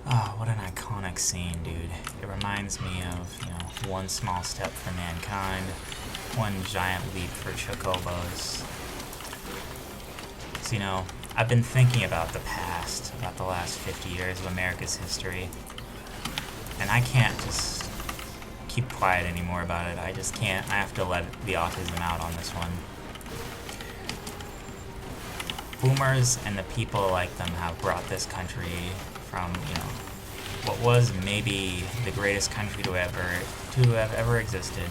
Oh, what an iconic scene, dude. It reminds me of, one small step for mankind, one giant leap for chocobos. So, I've been thinking about the past, about the last 50 years of America's history, and I can't just keep quiet anymore about it. I just can't. I have to let the autism out on this one. Boomers and the people like them have brought this country from, what was maybe the greatest country to have ever existed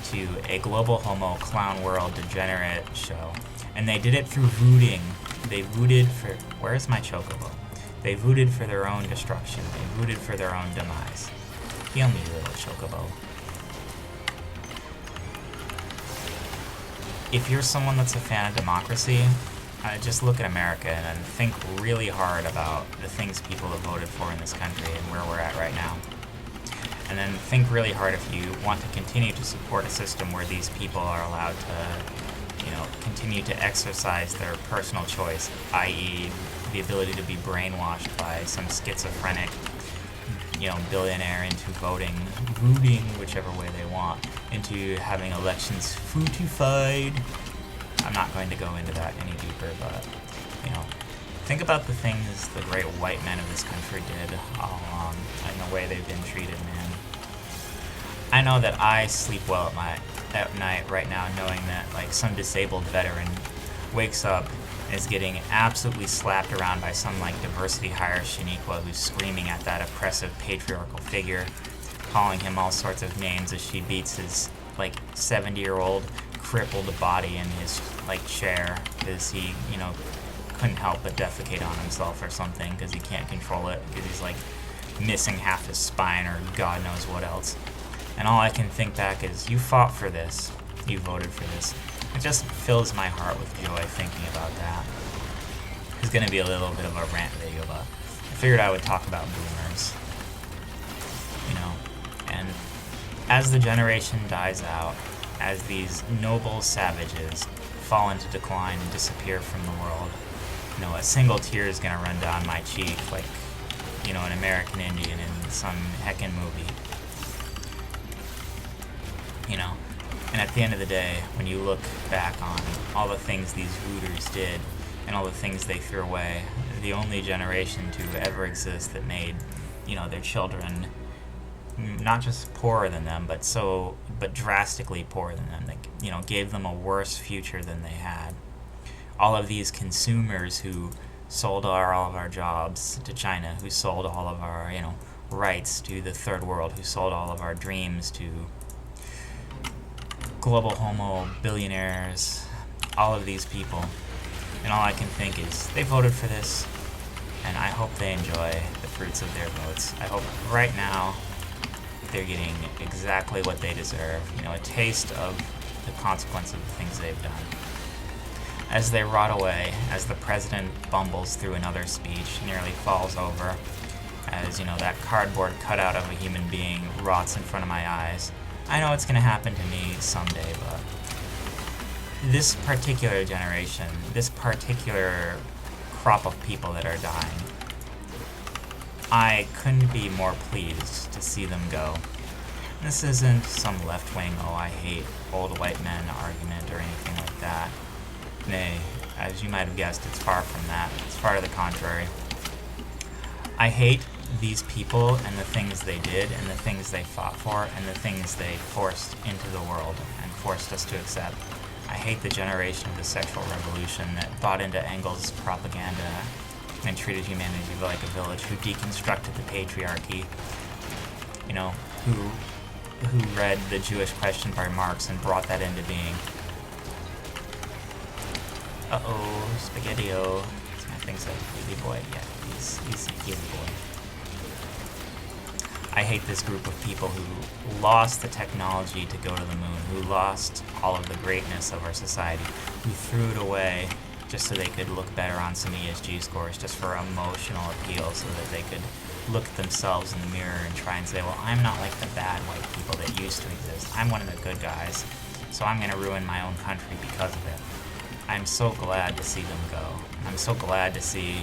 to a global homo clown world degenerate show. And they did it through voodoo. They voodoo for... Where's my chocobo? They voodoo for their own destruction. They voodoo for their own demise. Feel me, little chocobo. If you're someone that's a fan of democracy, just look at America and think really hard about the things people have voted for in this country and where we're at right now. And then think really hard if you want to continue to support a system where these people are allowed to, continue to exercise their personal choice, i.e. the ability to be brainwashed by some schizophrenic, billionaire into voting, whichever way they want, into having elections foutified. I'm not going to go into that any deeper, but, think about the things the great white men of this country did all along and the way they've been treated, man. I know that I sleep well at night right now knowing that, some disabled veteran wakes up and is getting absolutely slapped around by some, diversity hire Shaniqua who's screaming at that oppressive patriarchal figure, calling him all sorts of names as she beats his, 70-year-old crippled body in his, chair because he, couldn't help but defecate on himself or something because he can't control it because he's, missing half his spine or God knows what else. And all I can think back is, you fought for this. You voted for this. It just fills my heart with joy thinking about that. It's going to be a little bit of a rant video, but I figured I would talk about boomers. And as the generation dies out, as these noble savages fall into decline and disappear from the world, a single tear is going to run down my cheek like, an American Indian in some heckin' movie. And at the end of the day, when you look back on all the things these voodoo did and all the things they threw away, the only generation to ever exist that made, their children not just poorer than them, but drastically poorer than them, that, gave them a worse future than they had. All of these consumers who sold all of our jobs to China, who sold all of our, rights to the third world, who sold all of our dreams to global homo billionaires, all of these people. And all I can think is, they voted for this, and I hope they enjoy the fruits of their votes. I hope right now they're getting exactly what they deserve, a taste of the consequence of the things they've done. As they rot away, as the president bumbles through another speech, nearly falls over, as, that cardboard cutout of a human being rots in front of my eyes, I know it's going to happen to me someday, but this particular generation, this particular crop of people that are dying, I couldn't be more pleased to see them go. This isn't some left-wing, I hate old white men argument or anything like that. Nay, as you might have guessed, it's far from that. It's far to the contrary. I hate these people and the things they did and the things they fought for and the things they forced into the world and forced us to accept. I hate the generation of the sexual revolution that bought into Engels' propaganda and treated humanity like a village, who deconstructed the patriarchy, who read The Jewish Question by Marx and brought that into being. Spaghetti-o. I think so. Easy boy. Yeah, he's easy boy. I hate this group of people who lost the technology to go to the moon, who lost all of the greatness of our society, who threw it away just so they could look better on some ESG scores, just for emotional appeal, so that they could look at themselves in the mirror and try and say, well, I'm not like the bad white people that used to exist. I'm one of the good guys, so I'm going to ruin my own country because of it. I'm so glad to see them go. I'm so glad to see,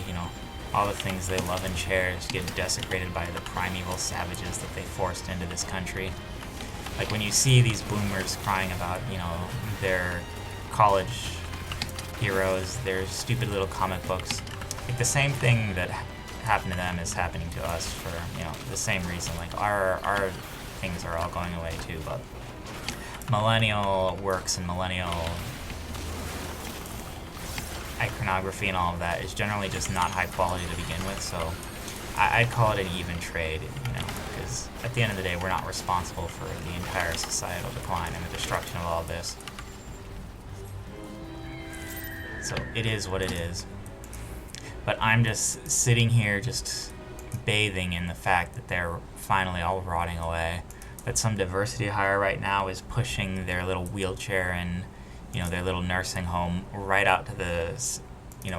all the things they love and cherish get desecrated by the primeval savages that they forced into this country. Like when you see these boomers crying about, their college heroes, their stupid little comic books, like the same thing that happened to them is happening to us for, the same reason. Like our things are all going away too, but millennial works and millennial iconography and all of that is generally just not high quality to begin with, so I'd call it an even trade, because at the end of the day, we're not responsible for the entire societal decline and the destruction of all of this. So it is what it is. But I'm just sitting here just bathing in the fact that they're finally all rotting away. That some diversity hire right now is pushing their little wheelchair and, their little nursing home right out to the,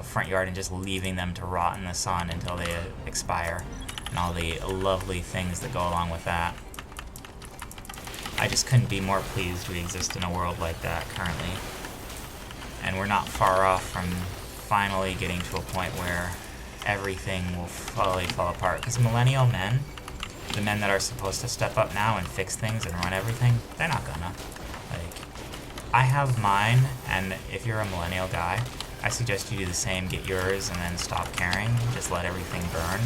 front yard and just leaving them to rot in the sun until they expire, and all the lovely things that go along with that. I just couldn't be more pleased we exist in a world like that currently. And we're not far off from finally getting to a point where everything will slowly fall apart. Because millennial men, the men that are supposed to step up now and fix things and run everything, they're not gonna. Like, I have mine, and if you're a millennial guy, I suggest you do the same. Get yours and then stop caring. Just let everything burn.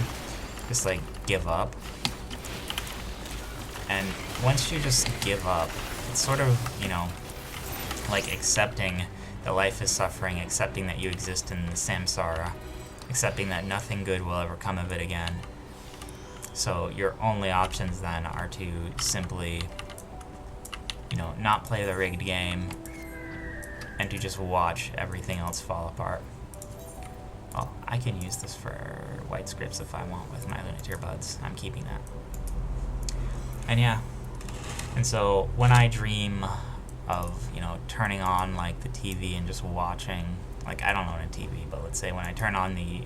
Just, give up. And once you just give up, it's sort of, accepting that life is suffering, accepting that you exist in the samsara, accepting that nothing good will ever come of it again. So your only options then are to simply, not play the rigged game and to just watch everything else fall apart. Well, I can use this for white scripts if I want with my Lunateer buds. I'm keeping that. And yeah. And so when I dream of, turning on, the TV and just watching, I don't own a TV, but let's say when I turn on the,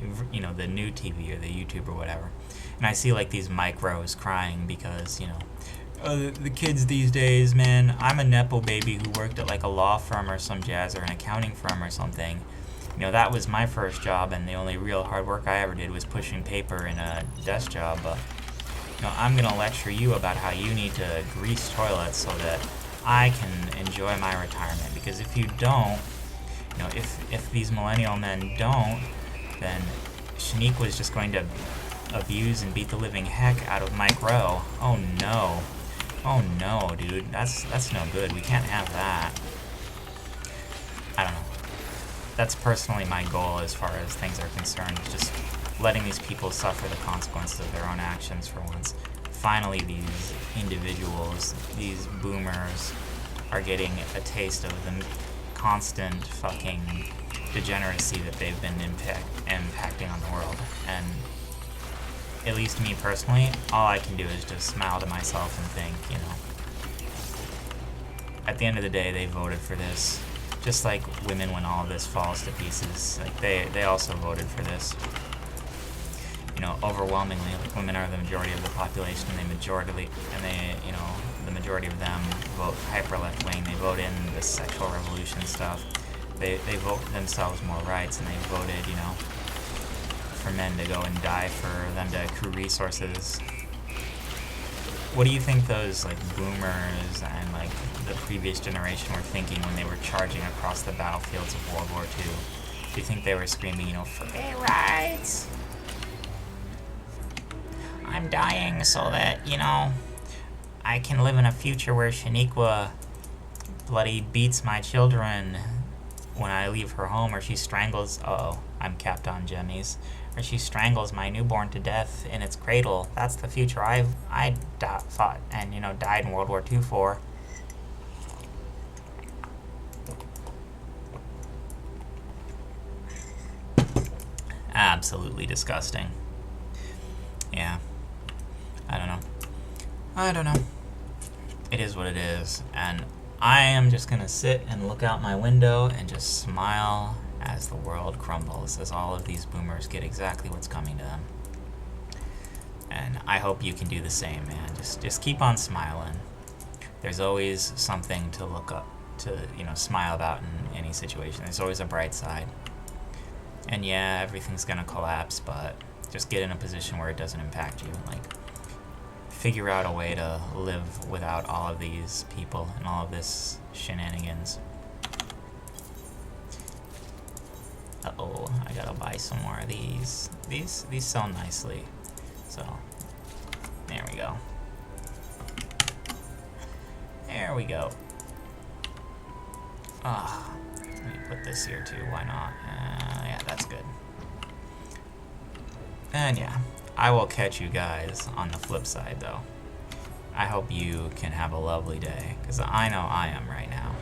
the new TV or the YouTube or whatever, and I see, these micros crying because, the kids these days, man, I'm a Nepo baby who worked at, a law firm or some jazz or an accounting firm or something. That was my first job, and the only real hard work I ever did was pushing paper in a desk job, but, I'm going to lecture you about how you need to grease toilets so that I can enjoy my retirement, because if you don't, if these millennial men don't, then Shaniqua's just going to abuse and beat the living heck out of Mike Rowe. Oh no, dude, that's no good. We can't have that. I don't know. That's personally my goal as far as things are concerned, just letting these people suffer the consequences of their own actions for once. Finally, these individuals, these boomers, are getting a taste of the constant fucking degeneracy that they've been impacting on the world. And at least me personally, all I can do is just smile to myself and think, at the end of the day, they voted for this. Just like women when all of this falls to pieces, they also voted for this. Overwhelmingly, women are the majority of the population, and the majority of them vote hyper left wing. They vote in the sexual revolution stuff. They vote themselves more rights, and they voted, for men to go and die for them to accrue resources. What do you think those boomers and the previous generation were thinking when they were charging across the battlefields of World War II? Do you think they were screaming, for gay rights? I'm dying so that, I can live in a future where Shaniqua bloody beats my children when I leave her home, or she strangles, I'm capped on jemmies, or she strangles my newborn to death in its cradle. That's the future I fought and, died in World War II for. Absolutely disgusting. Yeah. I don't know. It is what it is, and I am just gonna sit and look out my window and just smile as the world crumbles, as all of these boomers get exactly what's coming to them. And I hope you can do the same, man. Just keep on smiling. There's always something to look up to, smile about in any situation. There's always a bright side. And yeah, everything's gonna collapse, but Just get in a position where it doesn't impact you. Like, figure out a way to live without all of these people and all of this shenanigans. Uh-oh, I gotta buy some more of these. These sell nicely. So, there we go. There we go. Let me put this here too, why not? Yeah, that's good. And yeah, I will catch you guys on the flip side though. I hope you can have a lovely day, because I know I am right now.